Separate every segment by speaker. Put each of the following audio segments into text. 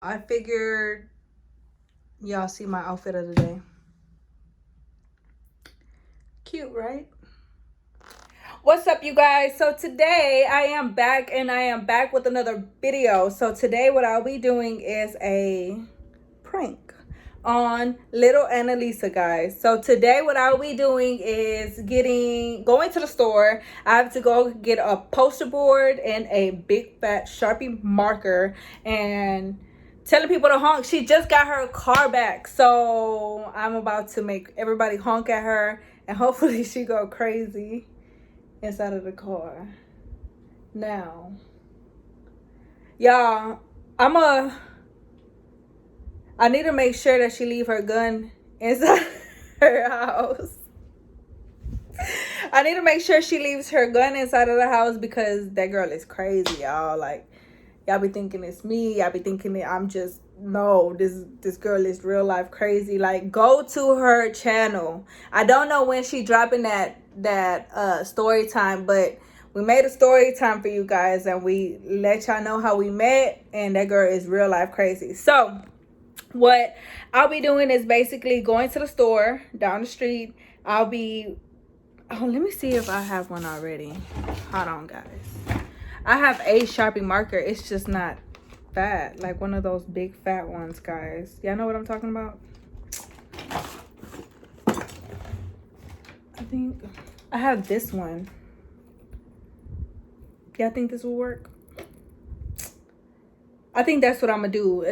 Speaker 1: I figured y'all see my outfit of the day. Cute, right? What's up, you guys? So today I am back, and I am back with another video. So today what I'll be doing is a prank on little Annalisa, guys. So today what I'll be doing is going to the store. I have to go get a poster board and a big fat Sharpie marker and telling people to honk. She just got her car back, so I'm about to make everybody honk at her, and hopefully she go crazy inside of the car. Now, y'all, I need to make sure that she leave her gun inside her house. I need to make sure she leaves her gun inside of the house because that girl is crazy, y'all. Like, y'all be thinking it's me. Y'all be thinking that I'm just, no, this girl is real life crazy. Like, go to her channel. I don't know when she dropping that story time, but we made a story time for you guys and we let y'all know how we met, and that girl is real life crazy. So what I'll be doing is basically going to the store down the street. Let me see if I have one already. Hold on, guys. I have a Sharpie marker. It's just not fat, like one of those big fat ones, guys. Y'all know what I'm talking about? I think I have this one. Y'all think this will work? I think that's what I'm gonna do.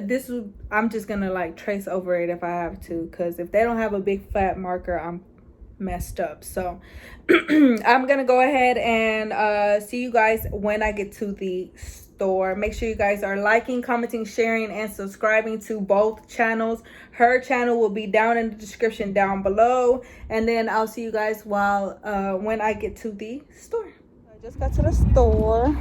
Speaker 1: I'm just gonna like trace over it if I have to, because if they don't have a big fat marker, I'm messed up. So I'm gonna go ahead and see you guys when I get to the store. Make sure you guys are liking, commenting, sharing, and subscribing to both channels. Her channel will be down in the description down below, and then I'll see you guys when I get to the store. I just got to the store.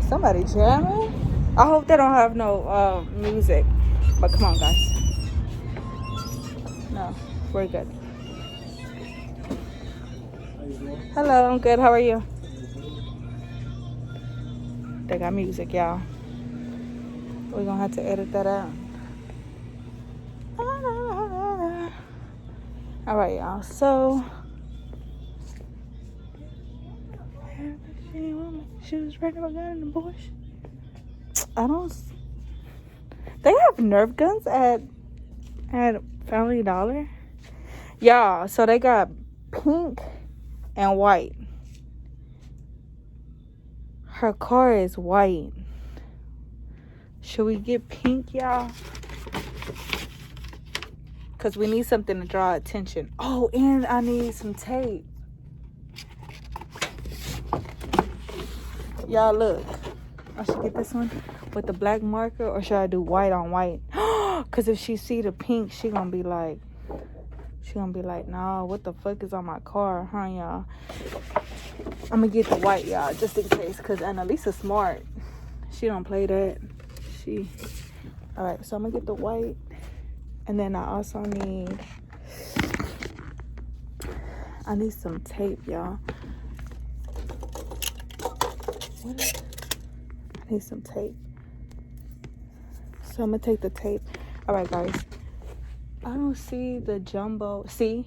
Speaker 1: Somebody jamming? I hope they don't have no music, but come on, guys. No, we're good. Hello, I'm good. How are you? They got music, y'all. We're gonna have to edit that out. All right, y'all. So she was right about gun in the bush. They have Nerf guns at Family Dollar, y'all. So they got pink and white. Her car is white. Should we get pink, y'all? Because we need something to draw attention. Oh, and I need some tape. Y'all, look. I should get this one with the black marker, or should I do white on white? Because if she see the pink, she gonna be like, nah, what the fuck is on my car, huh, y'all? I'm gonna get the white, y'all, just in case, because Annalisa's smart. She don't play that. All right, so I'm gonna get the white, and then I also need some tape, y'all. I need some tape. So I'm gonna take the tape. All right, guys. I don't see the jumbo. See,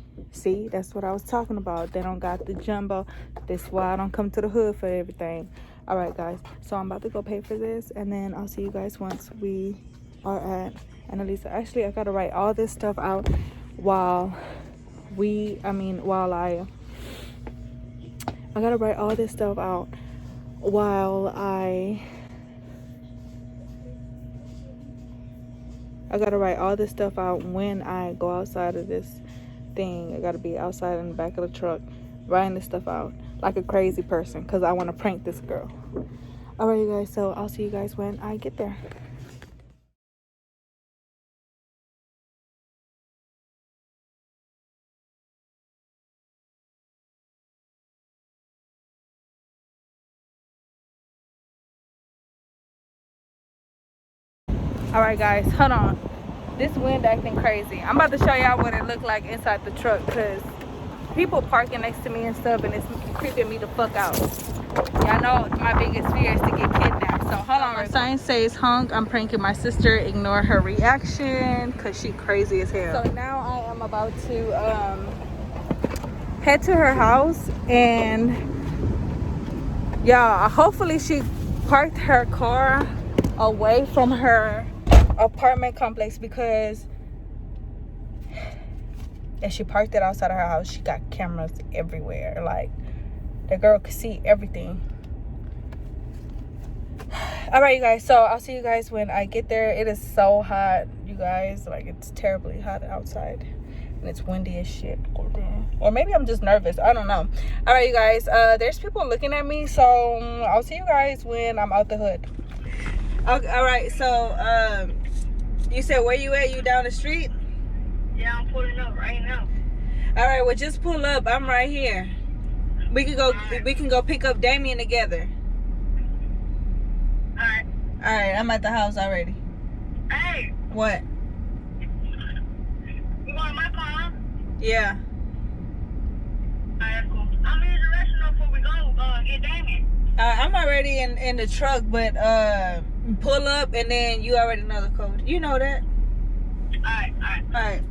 Speaker 1: that's what I was talking about. They don't got the jumbo. That's why I don't come to the hood for everything. All right, guys. So I'm about to go pay for this, and then I'll see you guys once we are at Annalisa. Actually, I gotta write all this stuff out I gotta write all this stuff out while I gotta write all this stuff out when I go outside of this thing. I gotta be outside in the back of the truck writing this stuff out like a crazy person, because I want to prank this girl. All right, you guys, so I'll see you guys when I get there. All right, guys, hold on. This wind acting crazy. I'm about to show y'all what it looked like inside the truck, because people parking next to me and stuff, and it's creeping me the fuck out. Y'all know my biggest fear is to get kidnapped. So hold on. My sign says honk. I'm pranking my sister. Ignore her reaction because she crazy as hell. So now I am about to head to her house, and y'all, hopefully she parked her car away from her apartment complex, because if she parked it outside of her house, she got cameras everywhere. Like, the girl could see everything. All right, you guys, so I'll see you guys when I get there. It is so hot, you guys. Like, it's terribly hot outside, and it's windy as shit. Or maybe I'm just nervous, I don't know. All right, you guys, there's people looking at me, so I'll see you guys when I'm out the hood. Okay, all right, so you said where you at? You down the street?
Speaker 2: Yeah, I'm pulling up right now.
Speaker 1: All right, well, just pull up. I'm right here. We can go. We can go pick up Damien together.
Speaker 2: All right.
Speaker 1: All right, I'm at the house already.
Speaker 2: Hey.
Speaker 1: What?
Speaker 2: You going to my car?
Speaker 1: Yeah.
Speaker 2: All right, cool. I'm in the restaurant before we go get Damien.
Speaker 1: I'm already in the truck, but pull up, and then you already know the code. You know that.
Speaker 2: All right. All right.
Speaker 1: All right.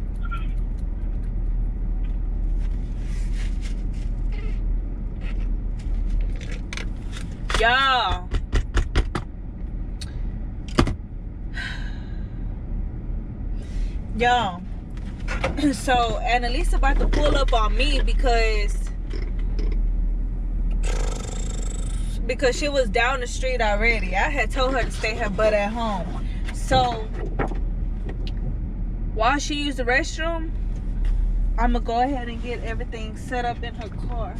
Speaker 1: Y'all. Y'all. So Annalise about to pull up on me because she was down the street already. I had told her to stay her butt at home. So while she used the restroom, I'm gonna go ahead and get everything set up in her car.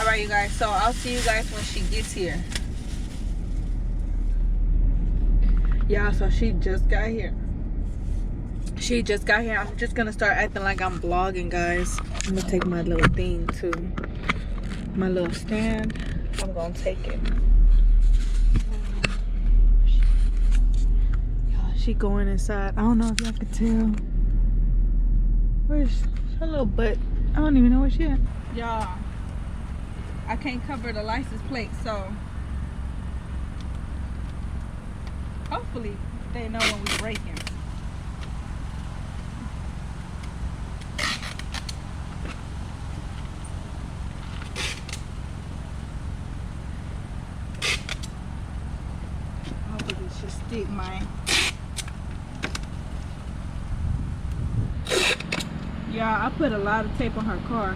Speaker 1: All right, you guys, so I'll see you guys when she gets here. Yeah, so she just got here. She just got here. I'm just gonna start acting like I'm vlogging, guys. I'm gonna take my little thing too. My little stand. I'm gonna take it. Y'all, she going inside. I don't know if y'all could tell. Where's her little butt? I don't even know where she at. Y'all, I can't cover the license plate, so hopefully they know when we breaking. Hopefully it should stick, man. Yeah, I put a lot of tape on her car.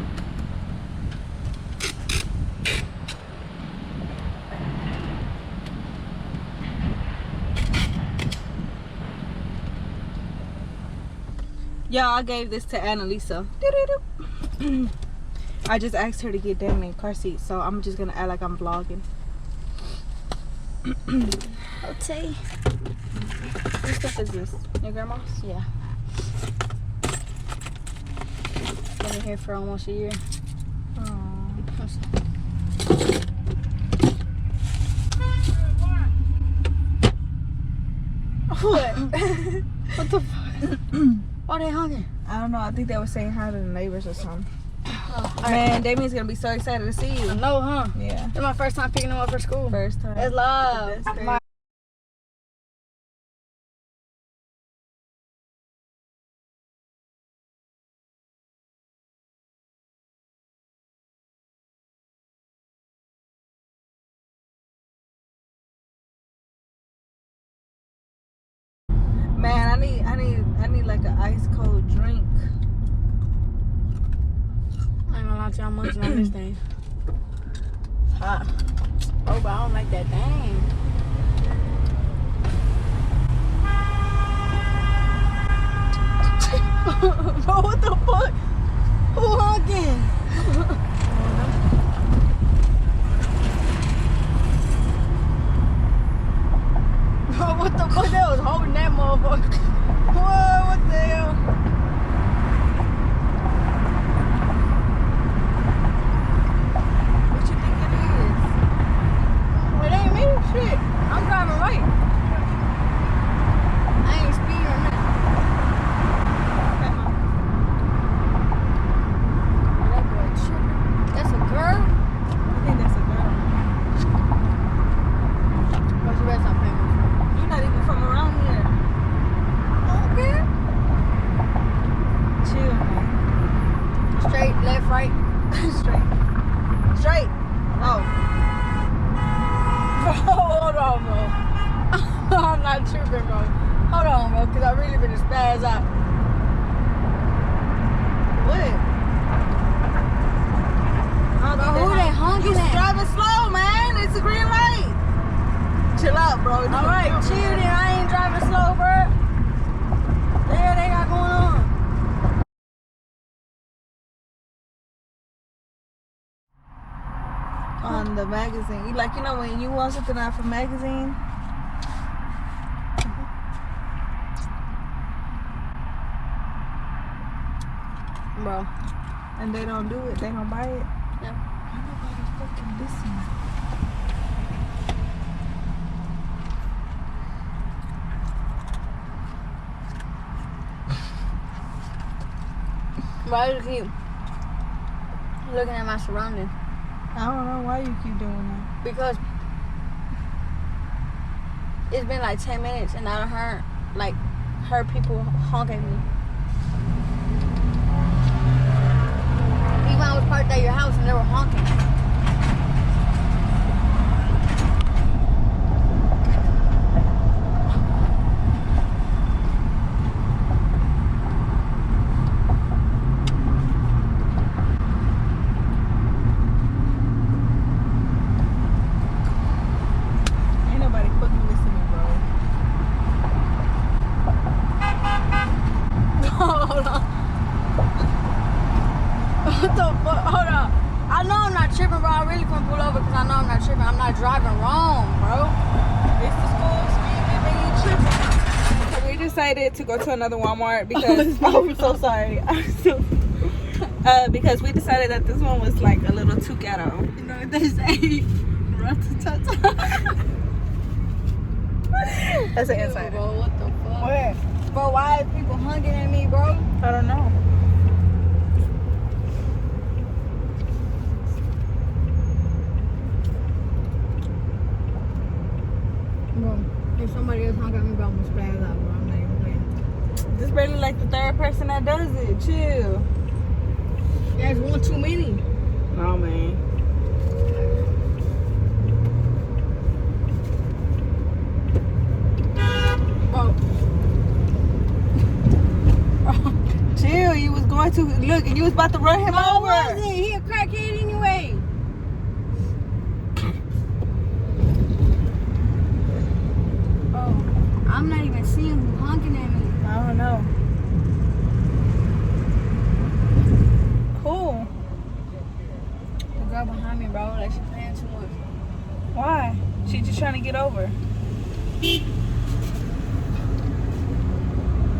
Speaker 1: Yeah, I gave this to Annalisa. I just asked her to get Damien car seat, so I'm just gonna act like I'm vlogging.
Speaker 3: Okay.
Speaker 1: What stuff is this? Your grandma's?
Speaker 3: Yeah. Been here for almost a year.
Speaker 1: What? What the fuck?
Speaker 3: Why they honking?
Speaker 1: I don't know. I think they were saying hi to the neighbors or something.
Speaker 3: Oh,
Speaker 1: Man, Damien's gonna be so excited to see you.
Speaker 3: I know, huh?
Speaker 1: Yeah.
Speaker 3: It's my first time picking him up for school.
Speaker 1: First time.
Speaker 3: It's love.
Speaker 1: That's crazy. Man, I need like an ice cold drink.
Speaker 3: I ain't gonna lie to you, I'm munching on this thing. It's hot. Oh, but I don't like that thing.
Speaker 1: Bro, what the fuck? Who honking?
Speaker 3: Bro, what the fuck? They was holding that motherfucker. Whoa, what the hell?
Speaker 1: What you think it is?
Speaker 3: It ain't me. Shit. I'm driving right. I ain't speeding or nothing.
Speaker 1: Okay, Mom.
Speaker 3: hold on, bro. I'm not tripping, bro. Hold on, bro, because I really been spaz out.
Speaker 1: What?
Speaker 3: Bro, who they honking
Speaker 1: You
Speaker 3: at?
Speaker 1: driving slow, man. It's a green light. Chill out, bro.
Speaker 3: All right, chill then. I ain't driving slow, bro. The hell they got going on?
Speaker 1: On the magazine. Like, you know when you want something off a magazine?
Speaker 3: Bro.
Speaker 1: And they don't do it. They don't buy it.
Speaker 3: Yeah.
Speaker 1: Why nobody fucking listening?
Speaker 3: Why do you keep looking at my surroundings?
Speaker 1: I don't know why you keep doing that.
Speaker 3: Because it's been like 10 minutes and I done heard people honk at me. Even I was parked at your house and they were honking.
Speaker 1: Ain't nobody fucking listening, bro.
Speaker 3: Hold on. What the fuck? Hold on. I know I'm not tripping, bro. I really couldn't pull over because I know I'm not tripping. I'm not driving wrong, bro.
Speaker 1: It's the school screaming and you tripping. So we decided to go to another Walmart because I'm so sorry. Because we decided that this one was like a little too ghetto.
Speaker 3: You know what they say? Rat-a-tat-tat.
Speaker 1: That's an
Speaker 3: Ew,
Speaker 1: insider.
Speaker 3: bro, what the fuck?
Speaker 1: What?
Speaker 3: Bro, why is people honking at me, bro?
Speaker 1: I don't know.
Speaker 3: Bro, if somebody else honk at me, bro, I'm gonna spaz out, bro. I'm not even playing.
Speaker 1: This is barely like the third person that does it. Chill.
Speaker 3: There's one too many.
Speaker 1: Oh man.
Speaker 3: Bro.
Speaker 1: Chill. You was going to look and you was about to run him
Speaker 3: Bro,
Speaker 1: over.
Speaker 3: wasn't. He a crackhead anyway. Bro, I'm not even seeing who honking at me.
Speaker 1: I don't know. Who?
Speaker 3: The girl behind me, bro, like she playing too much.
Speaker 1: Why? She just trying to get over.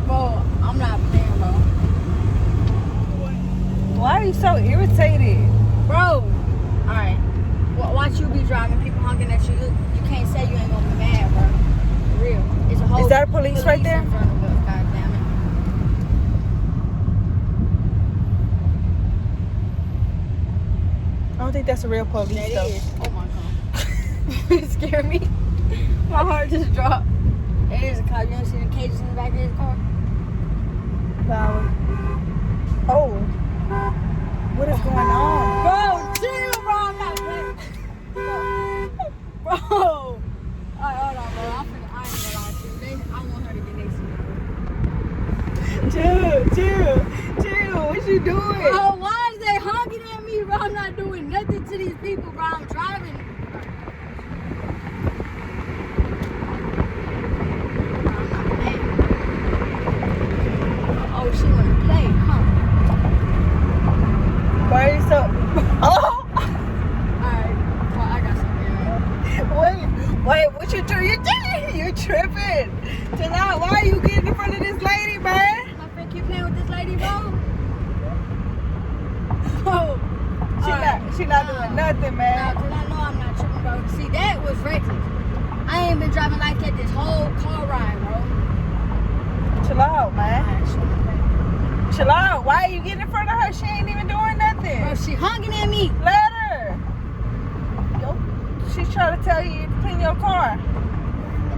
Speaker 3: Bro, I'm not playing, bro.
Speaker 1: Why are you so irritated?
Speaker 3: Bro, alright. Watch you be driving, people honking at you. You can't say you ain't gonna be mad, bro. For real. It's a whole
Speaker 1: Is that police right there?
Speaker 3: in front of us, God damn it.
Speaker 1: I don't think that's a real police
Speaker 3: That
Speaker 1: though.
Speaker 3: is. Oh my god. It scared me. My heart just dropped. It is a cop. You don't see the cages in the back of his car?
Speaker 1: Oh. What is going on?
Speaker 3: Bro, chill, bro. I'm not playing. Bro. Alright, hold on, bro. I ain't gonna lie to you. I want her to get next to me.
Speaker 1: Chill. What you doing?
Speaker 3: Bro, why is they honking at me, bro? I'm not doing nothing to these people, bro. I'm driving. Oh, she wanna play, huh?
Speaker 1: Why are you so? Oh!
Speaker 3: Alright, well, I got something.
Speaker 1: Wait, what you doing? You tripping? Tonight, why are you getting in front of this lady, man?
Speaker 3: My friend keep playing with this lady, bro. Oh,
Speaker 1: She not doing nothing, man.
Speaker 3: Nah, cause I know I'm not tripping, bro. See, that was reckless. I ain't been driving like that this whole car ride, bro.
Speaker 1: Chill out, man.
Speaker 3: Alright, she wanna play.
Speaker 1: Chill out. Why are you getting in front of her? She ain't even doing nothing.
Speaker 3: Bro, she honking at me.
Speaker 1: Let her. Yo, she's trying to tell you to clean your car.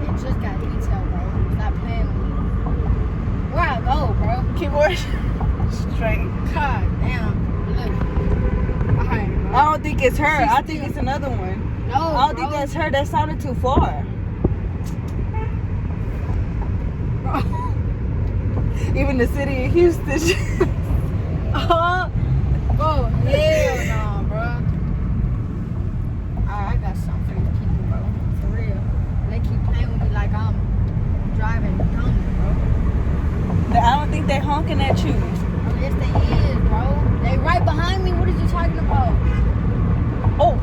Speaker 3: It just got detailed, bro. Stop playing with me. Where I go, bro?
Speaker 1: Keep working straight.
Speaker 3: God damn. Look. Alright, bro.
Speaker 1: I don't think it's her. I think it's another one.
Speaker 3: No, No,
Speaker 1: I don't think that's her. That sounded too far.
Speaker 3: Bro.
Speaker 1: Even the city of Houston.
Speaker 3: Bro, hell no, bro. Alright, I got something for these people, bro. For real. They keep playing with me like I'm driving dumb, bro.
Speaker 1: I don't think they honking at you.
Speaker 3: Oh, yes, they is, bro. They right behind me. What are you talking about?
Speaker 1: Oh.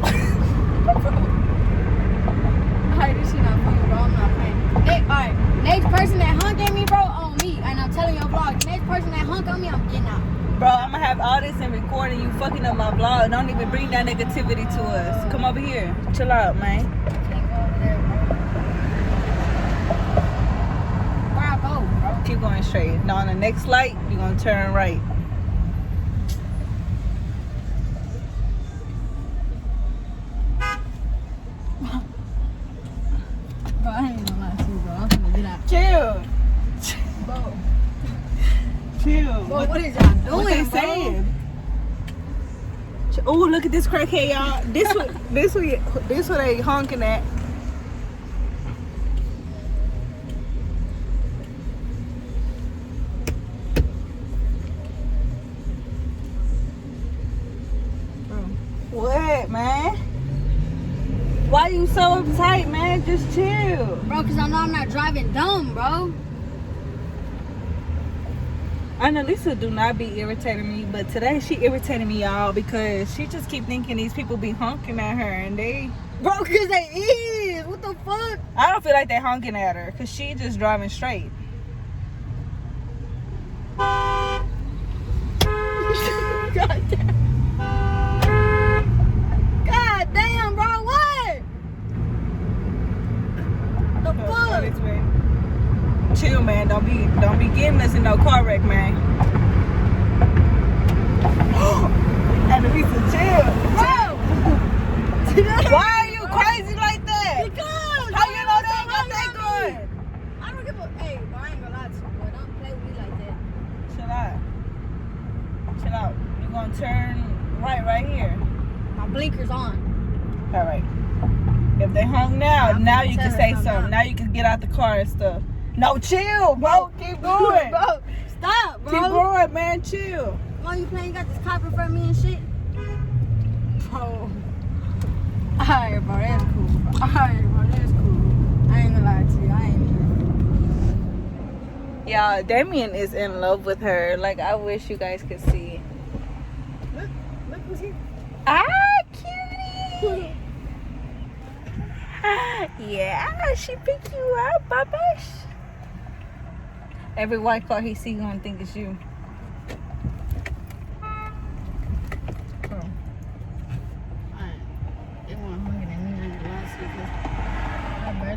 Speaker 3: Alright, this shit not funny, bro. I'm not playing. Alright, next person that honk at me, bro, on me. And I'm telling your vlog, next person that honk on me, I'm getting out.
Speaker 1: Bro, I'm gonna have all this and recording you fucking up my vlog. Don't even bring that negativity to us. Come over here. Chill out, man.
Speaker 3: Can't go over there, bro. Where I go, bro?
Speaker 1: Keep going straight. Now on the next light, you're gonna turn right.
Speaker 3: Bro, I ain't gonna lie to you, bro. I'm finna get out.
Speaker 1: Chill.
Speaker 3: Bro,
Speaker 1: Chill.
Speaker 3: bro, what is y'all doing,
Speaker 1: What they
Speaker 3: bro?
Speaker 1: saying? Oh, look at this crackhead, y'all. This what they honking at. What, man? Why you so uptight, man? Just chill.
Speaker 3: Bro, because I know I'm not driving dumb, bro.
Speaker 1: Annalisa do not be irritating me, but today she irritated me, y'all, because she just keep thinking these people be honking at her, and they...
Speaker 3: Bro, because they is. What the fuck?
Speaker 1: I don't feel like they honking at her, because she just driving straight.
Speaker 3: God damn. God damn, bro, what? The fuck?
Speaker 1: Chill, man. Don't be getting us in no car wreck, man. Annalisa, chill.
Speaker 3: Bro!
Speaker 1: Why are you crazy like that?
Speaker 3: Because
Speaker 1: How you know they ain't got that good?
Speaker 3: I don't give a... Hey, bro, I ain't gonna lie to you, bro. Don't play with me like that.
Speaker 1: Chill out. Chill out. You're gonna turn right here.
Speaker 3: My blinker's on.
Speaker 1: All right. If they hung now,
Speaker 3: I'm
Speaker 1: now
Speaker 3: gonna
Speaker 1: you can
Speaker 3: tell
Speaker 1: say
Speaker 3: her
Speaker 1: something.
Speaker 3: something.
Speaker 1: Now you can get out the car and stuff. No, chill, bro. Keep going.
Speaker 3: Bro, stop, bro.
Speaker 1: Keep going, man. Chill.
Speaker 3: Why you playing? You got this cop in front of me and shit? Bro. Alright, bro. That's cool, bro. Alright, bro. That's cool. I ain't gonna lie to you. I ain't even...
Speaker 1: Y'all, Damien is in love with her. Like, I wish you guys could see.
Speaker 3: Look who's here.
Speaker 1: Ah, cutie. Yeah, she picked you up, babish. Every white car he see gonna think it's you.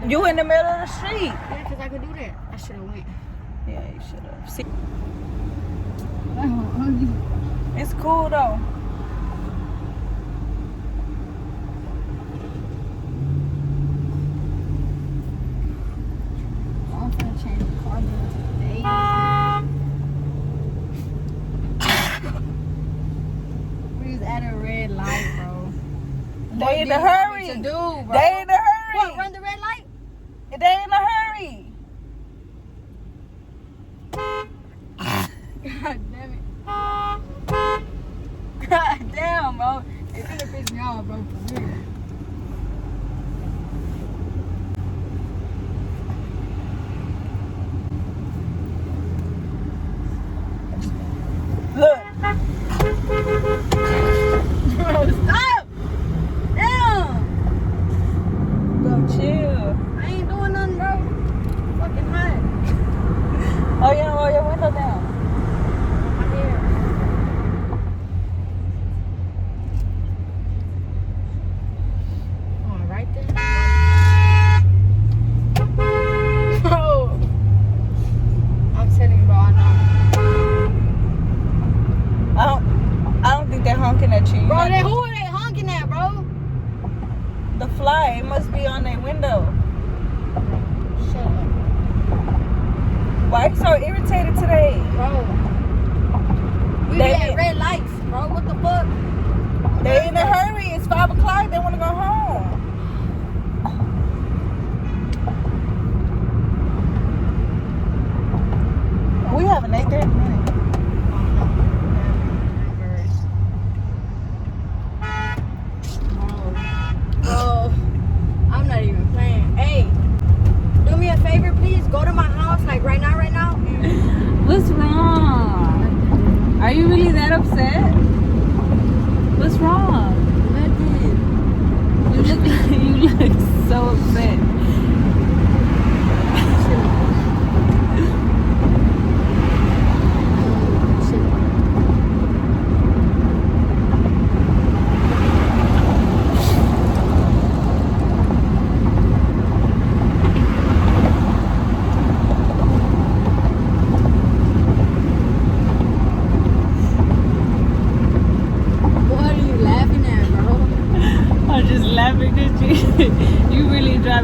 Speaker 1: You in the middle of the street.
Speaker 3: Yeah, because I could do that. I should have went.
Speaker 1: Yeah, you should have. See,
Speaker 3: I won't hug you.
Speaker 1: it's cool though.
Speaker 3: I'm finna change the car today. We was at a red light, bro.
Speaker 1: They in a hurry.
Speaker 3: To do, bro.
Speaker 1: They in a hurry.
Speaker 3: What, run the red light?
Speaker 1: They in a hurry.
Speaker 3: God damn it. God damn, bro. It's gonna piss me off, bro, for real.
Speaker 1: Look.
Speaker 3: Bro, stop! Damn!
Speaker 1: Bro, chill.
Speaker 3: I ain't doing nothing, bro. Fucking hot.
Speaker 1: Oh, yeah, roll your window down.
Speaker 3: My hair.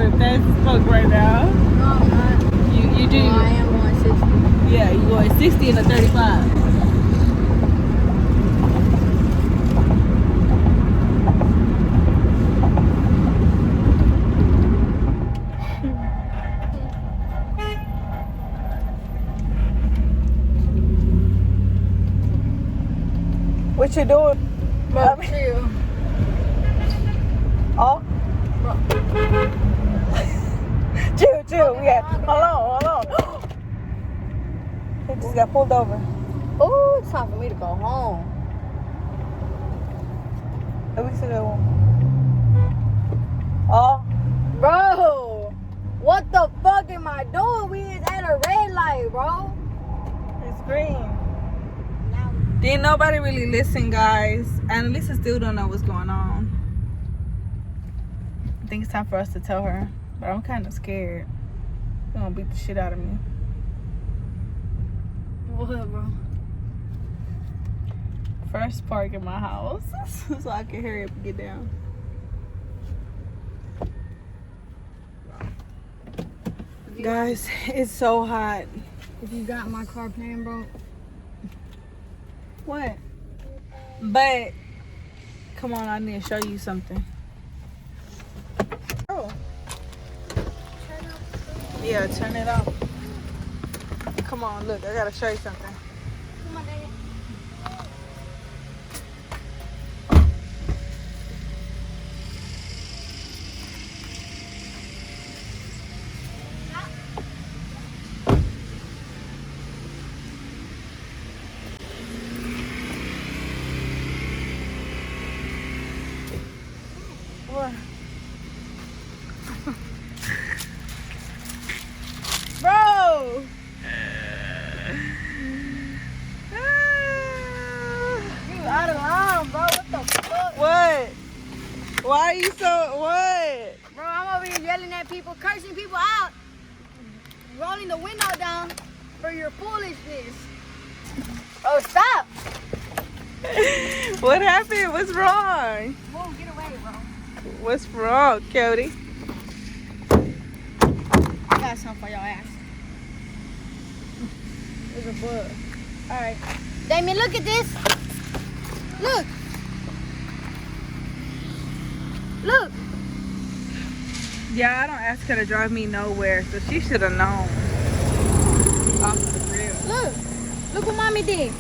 Speaker 1: driving fast as fuck right now.
Speaker 3: No, I'm not.
Speaker 1: You do.
Speaker 3: Oh, I am going 60.
Speaker 1: Yeah, you going 60 in a 35. What you doing?
Speaker 3: Bro, chill.
Speaker 1: Oh,
Speaker 3: Bro.
Speaker 1: chill. We got. Hold on. He just got pulled over.
Speaker 3: Oh, it's time for me to go home.
Speaker 1: Let me see that one. Oh,
Speaker 3: Bro, what the fuck am I doing? We is at a red light, bro.
Speaker 1: it's green.
Speaker 3: Now,
Speaker 1: Didn't nobody really listen, guys. And Lisa still don't know what's going on. I think it's time for us to tell her. But I'm kind of scared. They're gonna beat the shit out of me.
Speaker 3: what, bro?
Speaker 1: First park in my house so I can hurry up and get down. Guys, it's so hot.
Speaker 3: If you got my car playing, bro.
Speaker 1: What? But come on, I need to show you something. Oh. Yeah, turn it off. Come on, look, I gotta show you something.
Speaker 3: Come on, Daddy.
Speaker 1: What?
Speaker 3: Bro! You out of line, bro. What the fuck?
Speaker 1: What? Why are you so what?
Speaker 3: Bro, I'm over here yelling at people, cursing people out, rolling the window down for your foolishness. Oh, stop!
Speaker 1: What happened? What's wrong?
Speaker 3: Whoa, get away, bro.
Speaker 1: What's wrong, Cody?
Speaker 3: I got something for your ass. There's a bug. Alright. Damien, look at this. Look. Look.
Speaker 1: Yeah, I don't ask her to drive me nowhere, so she should have known. Off the real.
Speaker 3: Look. Look what mommy did.